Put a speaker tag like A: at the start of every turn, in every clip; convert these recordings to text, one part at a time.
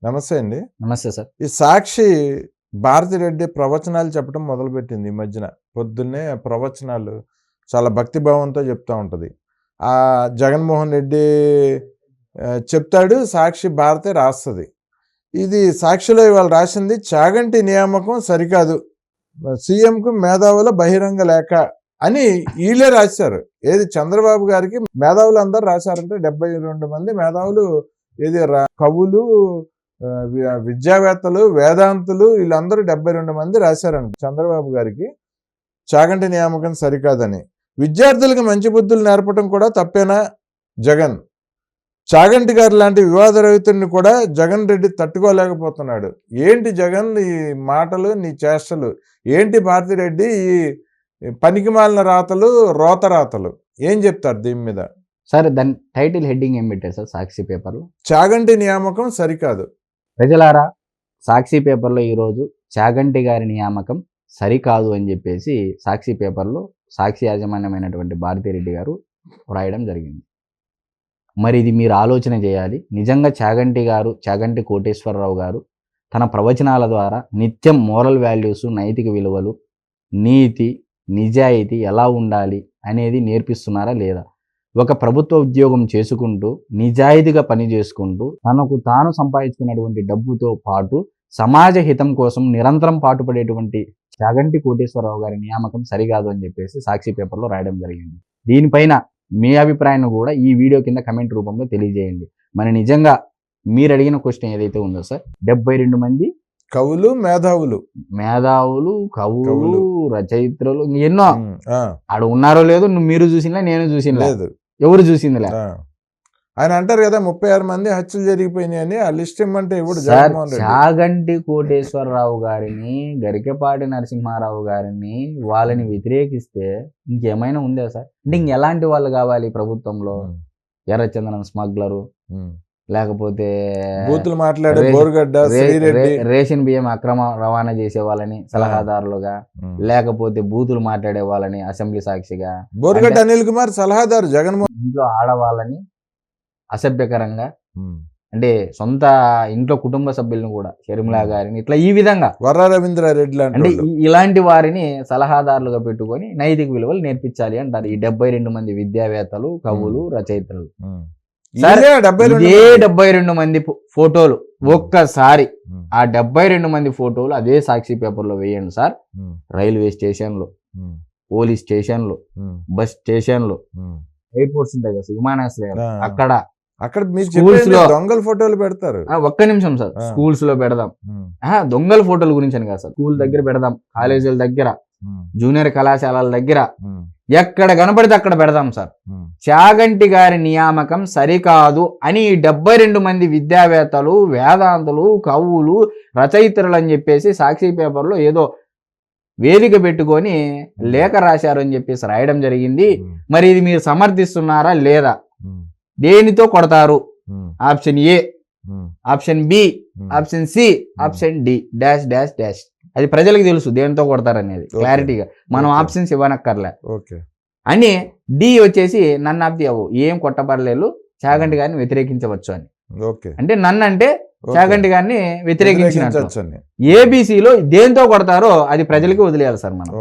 A: నమస్తే అండి.
B: నమస్తే సార్.
A: ఈ సాక్షి భారతిరెడ్డి ప్రవచనాలు చెప్పడం మొదలుపెట్టింది ఈ మధ్యన. పొద్దున్నే ప్రవచనాలు చాలా భక్తిభావంతో చెప్తా ఉంటది. జగన్మోహన్ రెడ్డి చెప్తాడు, సాక్షి భారతి రాస్తది. ఇది సాక్షిలో ఇవాళ రాసింది చాగంటి నియామకం సరికాదు. సీఎంకు మేధావుల బహిరంగ లేఖ అని వీళ్ళే రాశారు. ఏది చంద్రబాబు గారికి మేధావులు అందరూ రాశారంటే 72 మంది మేధావులు, ఏది కవులు, విద్యావేత్తలు, వేదాంతులు వీళ్ళందరూ 72 మంది రాశారంట చంద్రబాబు గారికి చాగంటి నియామకం సరికాదని. విద్యార్థులకు మంచి బుద్ధులు నేర్పడం కూడా తప్పేనా జగన్? చాగంటి గారు లాంటి వివాద రహితుడిని కూడా జగన్ రెడ్డి తట్టుకోలేకపోతున్నాడు. ఏంటి జగన్ నీ మాటలు, నీ చేష్టలు ఏంటి? భారతిరెడ్డి ఈ పనికిమాలిన రాతలు, రోత రాతలు ఏం చెప్తారు దీని మీద?
B: సార్ దాని టైటిల్ హెడ్డింగ్ ఏం పెట్టారు సార్ సాక్షి పేపర్లో?
A: చాగంటి నియామకం సరికాదు.
B: ప్రజలారా, సాక్షి పేపర్లో ఈరోజు చాగంటి గారి నియామకం సరికాదు అని చెప్పేసి సాక్షి పేపర్లో సాక్షి యాజమాన్యమైనటువంటి భారతిరెడ్డి గారు వ్రాయడం జరిగింది. మరి ఇది మీరు ఆలోచన చేయాలి. నిజంగా చాగంటి కోటేశ్వరరావు గారు తన ప్రవచనాల ద్వారా నిత్యం మోరల్ వాల్యూస్, నైతిక విలువలు, నీతి, నిజాయితీ ఎలా ఉండాలి అనేది నేర్పిస్తున్నారా లేదా? ఒక ప్రభుత్వ ఉద్యోగం చేసుకుంటూ నిజాయితీగా పని చేసుకుంటూ తనకు తాను సంపాదించుకున్నటువంటి డబ్బుతో పాటు సమాజ హితం కోసం నిరంతరం పాటుపడేటువంటి చాగంటి కోటేశ్వరరావు గారి నియామకం సరికాదు అని చెప్పేసి సాక్షి పేపర్లో రాయడం జరిగింది. దీనిపైన మీ అభిప్రాయాన్ని కూడా ఈ వీడియో కింద కమెంట్ రూపంలో తెలియజేయండి. మరి నిజంగా మీరు అడిగిన క్వశ్చన్ ఏదైతే ఉందో సార్, 72 మంది
A: కవులు, మేధావులు,
B: కవులు, రచయిత్రులు ఎన్నో ఆడ ఉన్నారో లేదో మీరు చూసినా, నేను చూసిన లేదు, ఎవరు చూసిందిలే.
A: ఆయన అంటారు కదా 36 మంది హత్యలు జరిగిపోయినాయని. ఆ లిస్ట్ ఇమ్మంటే ఇప్పుడు
B: చాగంటి కోటేశ్వరరావు గారిని, గరికపాటి నరసింహారావు గారిని వాళ్ళని వ్యతిరేకిస్తే ఇంకేమైనా ఉందా సార్? అంటే ఇంకెలాంటి వాళ్ళు కావాలి ప్రభుత్వంలో? ఎర్రచందనం స్మగ్లరు, లేకపోతే
A: బూతులు మాట్లాడే
B: రేషన్ బియ్యం అక్రమ రవాణా చేసే వాళ్ళని సలహాదారులుగా, లేకపోతే బూతులు మాట్లాడే వాళ్ళని అసెంబ్లీ సాక్షిగా,
A: బోర్గడ్డ అనిల్ కుమార్ సలహాదారు జగన్మోహన్.
B: ఇంట్లో ఆడవాళ్ళని అసభ్యకరంగా, అంటే సొంత ఇంట్లో కుటుంబ సభ్యులను కూడా, షర్మిలా గారిని, ఇట్లా ఈ విధంగా
A: వర్ర రవీంద్రారెడ్డి
B: అంటే ఇలాంటి వారిని సలహాదారులుగా పెట్టుకొని నైతిక విలువలు నేర్పించాలి అంటారు ఈ 72 మంది విద్యావేత్తలు, కవులు, రచయితలు. 72 మంది ఫోటోలు ఒక్కసారి ఆ 72 మంది ఫోటోలు అదే సాక్షి పేపర్లో వేయండి సార్. రైల్వే స్టేషన్లు, పోలీస్ స్టేషన్లు, బస్ స్టేషన్లు, ఎయిర్పోర్ట్స్ ఉంటాయి కదా, విమానాశ్రయాలు,
A: అక్కడ దొంగల ఫోటోలు పెడతారు.
B: ఒక్క నిమిషం సార్, స్కూల్స్ లో పెడదాం. దొంగల ఫోటోల గురించి అని కాదు సార్, స్కూల్ దగ్గర పెడదాం, కాలేజీల దగ్గర, జూనియర్ కళాశాలల దగ్గర, ఎక్కడ కనపడితే అక్కడ పెడదాం సార్. చాగంటి గారి నియామకం సరికాదు అని 72 మంది విద్యావేత్తలు, వేదాంతులు, కవులు, రచయితలు అని చెప్పేసి సాక్షి పేపర్లో ఏదో వేదిక పెట్టుకొని లేఖ రాశారు అని చెప్పేసి రాయడం జరిగింది. మరి ఇది మీరు సమర్థిస్తున్నారా లేదా? దేనితో కొడతారు? Option A, option B, option C, option D dash dash dash. అది ప్రజలకు తెలుసు దేనితో కొడతారనేది క్లారిటీగా, మనం ఆప్షన్స్ ఇవ్వనక్కర్లే అని. డి వచ్చేసి నన్ను ఆప్తి అవ్వు, ఏం కొట్టబడలేదు, చాగంటి గారిని వ్యతిరేకించవచ్చు అని. అంటే నన్ను అంటే చాగంటి గారిని వ్యతిరేకించినట్టు. ఏబిసిలో దేంతో కొడతారో అది ప్రజలకి వదిలేయాలి సార్ మనం.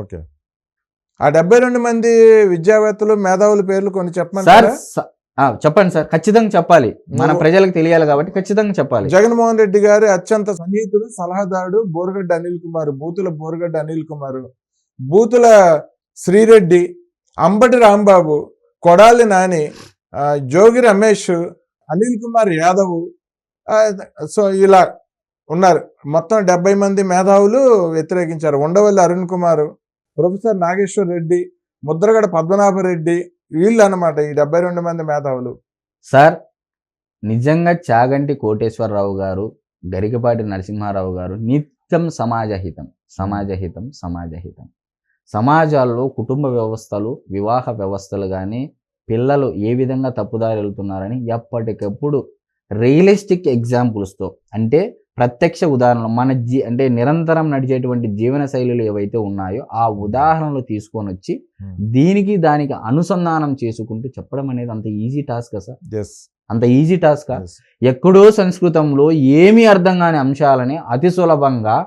A: ఆ 72 మంది విద్యావేత్తలు, మేధావుల పేర్లు కొన్ని చెప్పండి
B: సార్. చెప్పండి సార్, ఖచ్చితంగా చెప్పాలి, మన ప్రజలకు తెలియాలి కాబట్టి ఖచ్చితంగా చెప్పాలి.
A: జగన్మోహన్ రెడ్డి గారి అత్యంత సన్నిహితుడు, సలహాదారుడు బోర్గడ్డ అనిల్ కుమార్, బోర్గడ్డ అనిల్ కుమార్, బూతుల శ్రీరెడ్డి, అంబటి రాంబాబు, కొడాలి నాని, జోగి రమేష్, అనిల్ కుమార్ యాదవ్, సో ఇలా ఉన్నారు. మొత్తం 70 మంది మేధావులు వ్యతిరేకించారు. ఉండవల్లి అరుణ్ కుమార్, ప్రొఫెసర్ నాగేశ్వర్ రెడ్డి, ముద్రగడ పద్మనాభరెడ్డి, వీళ్ళు అన్నమాట ఈ 72 మంది మేధావులు.
B: సార్ నిజంగా చాగంటి కోటేశ్వరరావు గారు, గరికపాటి నరసింహారావు గారు నిత్యం సమాజహితం, సమాజాల్లో కుటుంబ వ్యవస్థలు, వివాహ వ్యవస్థలు కానీ, పిల్లలు ఏ విధంగా తప్పుదారి వెళ్తున్నారని ఎప్పటికప్పుడు రియలిస్టిక్ ఎగ్జాంపుల్స్తో, అంటే ప్రత్యక్ష ఉదాహరణలు, మన అంటే నిరంతరం నడిచేటువంటి జీవన శైలులు ఏవైతే ఉన్నాయో ఆ ఉదాహరణలు తీసుకొని వచ్చి దీనికి దానికి అనుసంధానం చేసుకుంటూ చెప్పడం అనేది అంత ఈజీ టాస్క్ సార్. అంత ఈజీ టాస్కా?
A: Yes.
B: ఎక్కడో సంస్కృతంలో ఏమీ అర్థం కాని అంశాలని అతి సులభంగా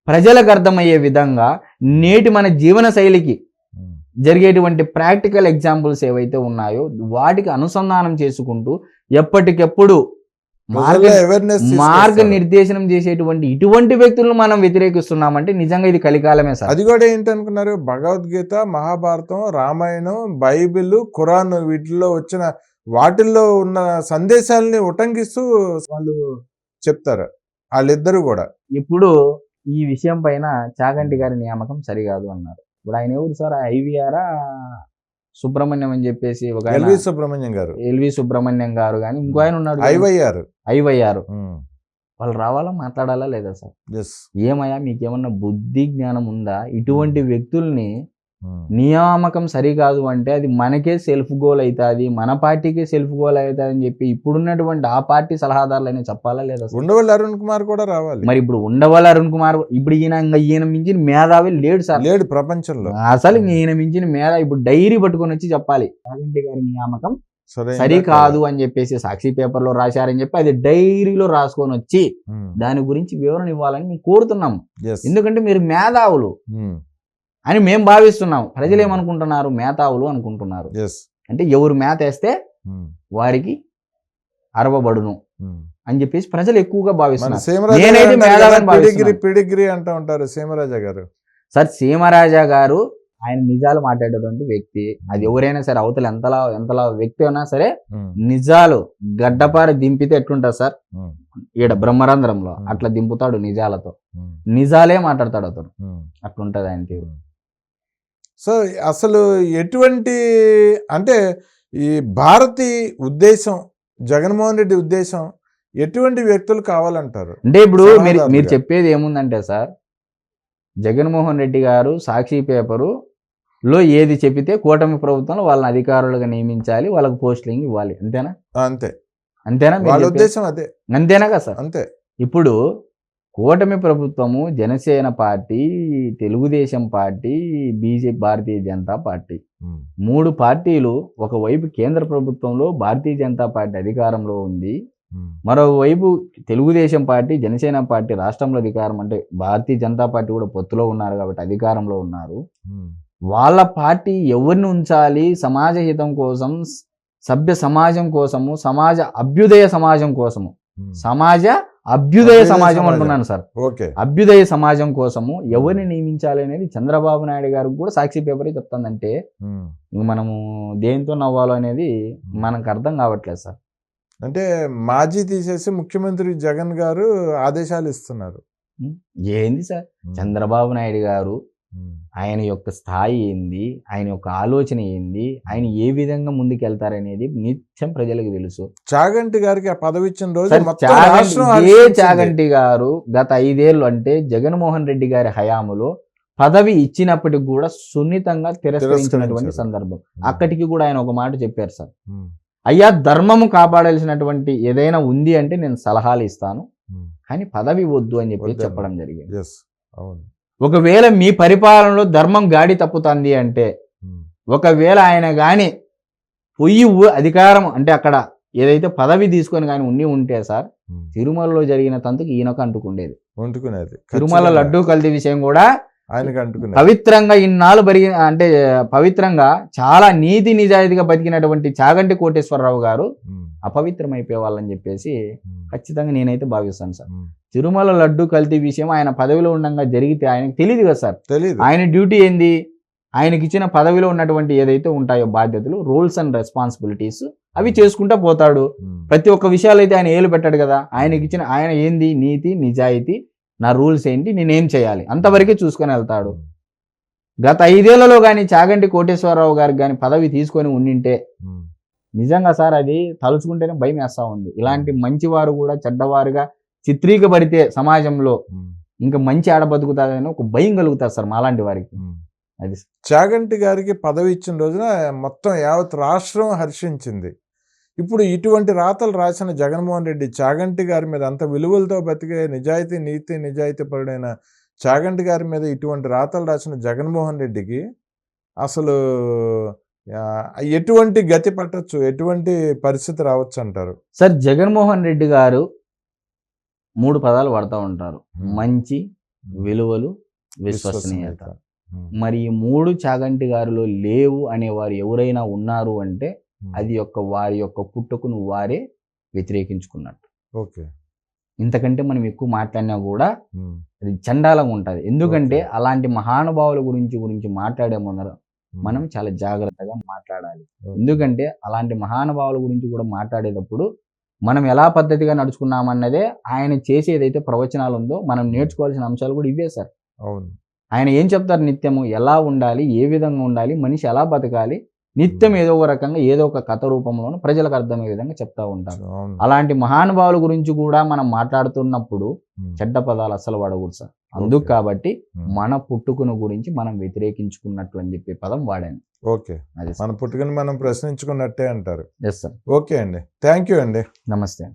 B: ప్రజలకు అర్థమయ్యే విధంగా నేటి మన జీవన శైలికి జరిగేటువంటి ప్రాక్టికల్ ఎగ్జాంపుల్స్ ఏవైతే ఉన్నాయో వాటికి అనుసంధానం చేసుకుంటూ ఎప్పటికెప్పుడు మార్గ నిర్దేశనం చేసేటువంటి ఇటువంటి వ్యక్తులను మనం వ్యతిరేకిస్తున్నామంటే నిజంగా ఇది కలికాలమే సార్.
A: అది కూడా ఏంటనుకున్నారు, భగవద్గీత, మహాభారతం, రామాయణం, బైబిల్, ఖురాన్ వీటిల్లో వచ్చిన వాటిల్లో ఉన్న సందేశాలని ఉటంకిస్తూ వాళ్ళు చెప్తారు వాళ్ళిద్దరు కూడా.
B: ఇప్పుడు ఈ విషయం పైన చాగంటి గారి నియామకం సరికాదు అన్నారు. ఇప్పుడు ఆయన ఎవరు సార్? ఐవీఆరా సుబ్రహ్మణ్యం అని చెప్పేసి ఒక
A: ఎల్వి సుబ్రహ్మణ్యం గారు,
B: ఎల్వి సుబ్రహ్మణ్యం గారు కానీ ఇంకో ఆయన ఉన్నాడు ఐవైఆర్. వాళ్ళు రావాలా, మాట్లాడాలా లేదా సార్? ఏమయ్యా మీకేమన్నా బుద్ధి జ్ఞానం ఉందా? ఇటువంటి వ్యక్తుల్ని నియామకం సరికాదు అంటే అది మనకే సెల్ఫ్ గోల్ అవుతుంది, మన పార్టీకే సెల్ఫ్ గోల్ అవుతుంది అని చెప్పి ఇప్పుడున్నటువంటి ఆ పార్టీ సలహాదారులని చెప్పాలా లేదా?
A: ఉండవల్లి అరుణ్ కుమార్ కూడా రావాలి.
B: మరి ఇప్పుడు ఉండవల్లి అరుణ్ కుమార్ ఇప్పుడు ఈయన మించిన మేధావి లేడు సార్,
A: లేడు ప్రపంచంలో
B: అసలు. ఈయన మించిన మేధావి ఇప్పుడు డైరీ పట్టుకొని వచ్చి చెప్పాలి చాగంటి గారి నియామకం సరికాదు అని చెప్పేసి సాక్షి పేపర్ లో రాశారని చెప్పి అది డైరీలో రాసుకొని వచ్చి దాని గురించి వివరణ ఇవ్వాలని మేము కోరుతున్నాము. ఎందుకంటే మీరు మేధావులు అని మేము భావిస్తున్నాం. ప్రజలు ఏమనుకుంటున్నారు? మేధావులు అనుకుంటున్నారు. అంటే ఎవరు మేత వేస్తే వారికి అరవబడును అని చెప్పేసి ప్రజలు ఎక్కువగా భావిస్తున్నారు. నేనైతే మేధావని
A: భావిస్తున్నాను అంటూ ఉంటారు సీమరాజా గారు.
B: సార్ సీమరాజా గారు ఆయన నిజాలు మాట్లాడేటువంటి వ్యక్తి. అది ఎవరైనా సరే అవతల ఎంతలా వ్యక్తి అయినా సరే నిజాలు గడ్డపార దింపితే ఎట్లుంటుంది సార్? ఈడ బ్రహ్మరంధ్రంలో అట్లా దింపుతాడు నిజాలతో, నిజాలే మాట్లాడతాడు అతను. అట్లుంటది ఆయన తీరు.
A: సో అసలు ఎటువంటి అంటే ఈ భారతి ఉద్దేశం, జగన్మోహన్ రెడ్డి ఉద్దేశం ఎటువంటి వ్యక్తులు కావాలంటారు?
B: అంటే ఇప్పుడు మీరు చెప్పేది ఏముందంటే సార్, జగన్మోహన్ రెడ్డి గారు సాక్షి పేపరు లో ఏది చెప్పితే కూటమి ప్రభుత్వంలో వాళ్ళని అధికారులుగా నియమించాలి, వాళ్ళకి పోస్టింగ్ ఇవ్వాలి, అంతేనా? అంతేనా
A: వాళ్ళ ఉద్దేశం? అదే
B: అంతేనా కదా సార్?
A: అంతే.
B: ఇప్పుడు కూటమి ప్రభుత్వము, Janasena party, Telugu Desam party, BJP, Bharatiya Janata party, 3 పార్టీలు ఒకవైపు కేంద్ర ప్రభుత్వంలో భారతీయ జనతా పార్టీ అధికారంలో ఉంది, మరోవైపు తెలుగుదేశం పార్టీ, జనసేన పార్టీ రాష్ట్రంలో అధికారం, అంటే భారతీయ జనతా పార్టీ కూడా పొత్తులో ఉన్నారు కాబట్టి అధికారంలో ఉన్నారు. వాళ్ళ పార్టీ ఎవరిని ఉంచాలి? సమాజ హితం కోసం, సభ్య సమాజం కోసము, సమాజ అభ్యుదయ సమాజం కోసము, సమాజ అభ్యుదయ సమాజం అంటున్నాను సార్, అభ్యుదయ సమాజం కోసము ఎవరిని నియమించాలి అనేది చంద్రబాబు నాయుడు గారికి కూడా సాక్షి పేపరే చెప్తుందంటే ఇంక మనము దేంతో నవ్వాలో అనేది మనకు అర్థం కావట్లేదు సార్.
A: అంటే మాజీ తీసేసి ముఖ్యమంత్రి జగన్ గారు ఆదేశాలు ఇస్తున్నారు.
B: ఏంది సార్? చంద్రబాబు నాయుడు గారు ఆయన యొక్క స్థాయి ఏంది, ఆయన యొక్క ఆలోచన ఏంది, ఆయన ఏ విధంగా ముందుకెళ్తారనేది నిత్యం ప్రజలకు తెలుసు.
A: చాగంటి గారికి ఆ పదవి ఇచ్చిన రోజు
B: చాగంటి గారు గత 5 ఏళ్ళు అంటే జగన్మోహన్ రెడ్డి గారి హయాములో పదవి ఇచ్చినప్పటికి కూడా సున్నితంగా తిరస్కరించినటువంటి సందర్భం. అక్కడికి కూడా ఆయన ఒక మాట చెప్పారు సార్, అయ్యా ధర్మము కాపాడాల్సినటువంటి ఏదైనా ఉంది అంటే నేను సలహాలు ఇస్తాను, కానీ పదవి వద్దు అని చెప్పి చెప్పడం జరిగింది. ఒకవేళ మీ పరిపాలనలో ధర్మం గాడి తప్పుతుంది అంటే, ఒకవేళ ఆయన కానీ పొయ్యి అధికారం అంటే అక్కడ ఏదైతే పదవి తీసుకొని కానీ ఉంటే సార్, తిరుమలలో జరిగిన తంతుకు ఈయనకు అంటుకునేది. తిరుమల లడ్డూ కల్తీ విషయం కూడా పవిత్రంగా ఇన్నాళ్ళు అంటే పవిత్రంగా చాలా నీతి నిజాయితీగా బతికినటువంటి చాగంటి కోటేశ్వరరావు గారు అపవిత్రం అయిపోయే వాళ్ళని చెప్పేసి ఖచ్చితంగా నేనైతే భావిస్తాను సార్. తిరుమల లడ్డు కల్తీ విషయం ఆయన పదవిలో ఉండగా జరిగితే ఆయనకు తెలియదు కదా సార్. ఆయన డ్యూటీ ఏంది? ఆయనకి ఇచ్చిన పదవిలో ఉన్నటువంటి ఏదైతే ఉంటాయో బాధ్యతలు, రూల్స్ అండ్ రెస్పాన్సిబిలిటీస్ అవి చేసుకుంటా పోతాడు. ప్రతి ఒక్క విషయాలు అయితే ఆయన ఏలు పెట్టాడు కదా. ఆయన ఏంది? నీతి నిజాయితీ, నా రూల్స్ ఏంటి, నేనేం చేయాలి, అంతవరకే చూసుకొని వెళ్తాడు. గత 5 ఏళ్లలో కానీ చాగంటి కోటేశ్వరరావు గారికి కానీ పదవి తీసుకొని ఉండింటే నిజంగా సార్ అది తలుచుకుంటేనే భయం వేస్తా ఉంది. ఇలాంటి మంచివారు కూడా చెడ్డవారుగా చిత్రీకరిస్తే సమాజంలో ఇంకా మంచి ఆడ బతుకుతారని ఒక భయం కలుగుతారు సార్ మాలాంటి వారికి. అది
A: చాగంటి గారికి పదవి ఇచ్చిన రోజున మొత్తం యావత్ రాష్ట్రం హర్షించింది. ఇప్పుడు ఇటువంటి రాతలు రాసిన జగన్మోహన్ రెడ్డి చాగంటి గారి మీద, అంత విలువలతో బతికే నిజాయితీ పరుడైన చాగంటి గారి మీద ఇటువంటి రాతలు రాసిన జగన్మోహన్ రెడ్డికి అసలు ఎటువంటి గతి పట్టొచ్చు, ఎటువంటి పరిస్థితి రావచ్చు అంటారు?
B: సార్ జగన్మోహన్ రెడ్డి గారు 3 పదాలు వాడుతూ ఉంటారు. మంచి, విలువలు, విశ్వసనీయత. మరి ఈ 3 చాగంటి గారిలో లేవు అనేవారు ఎవరైనా ఉన్నారు అంటే అది వారి యొక్క పుట్టుకను వారే వ్యతిరేకించుకున్నట్టు.
A: ఓకే.
B: ఇంతకంటే మనం ఎక్కువ మాట్లాడినా కూడా అది చండాలంగా ఉంటుంది. ఎందుకంటే అలాంటి మహానుభావుల గురించి మాట్లాడే ముందర మనం చాలా జాగ్రత్తగా మాట్లాడాలి. ఎందుకంటే అలాంటి మహానుభావుల గురించి కూడా మాట్లాడేటప్పుడు మనం ఎలా పద్ధతిగా నడుచుకున్నామన్నదే ఆయన చేసేదైతే ప్రవచనాలు ఉందో మనం నేర్చుకోవాల్సిన అంశాలు కూడా ఇవే సార్.
A: అవును.
B: ఆయన ఏం చెప్తారు నిత్యము, ఎలా ఉండాలి, ఏ విధంగా ఉండాలి, మనిషి ఎలా బతకాలి, నిత్యం ఏదో ఒక రకంగా ఏదో ఒక కథ రూపంలోనూ ప్రజలకు అర్థమయ్యే విధంగా చెప్తా ఉంటారు. అలాంటి మహానుభావుల గురించి కూడా మనం మాట్లాడుతున్నప్పుడు చెడ్డ పదాలు అస్సలు వాడకూడదు సార్. అందుకు కాబట్టి మన పుట్టుకను గురించి మనం వ్యతిరేకించుకున్నట్లు అని చెప్పే పదం వాడాను.
A: ఓకే. మన పుట్టుకను మనం ప్రశ్నించుకున్నట్టే అంటారు.
B: Yes sir.
A: ఓకే అండి, థ్యాంక్ యూ అండి.
B: నమస్తే.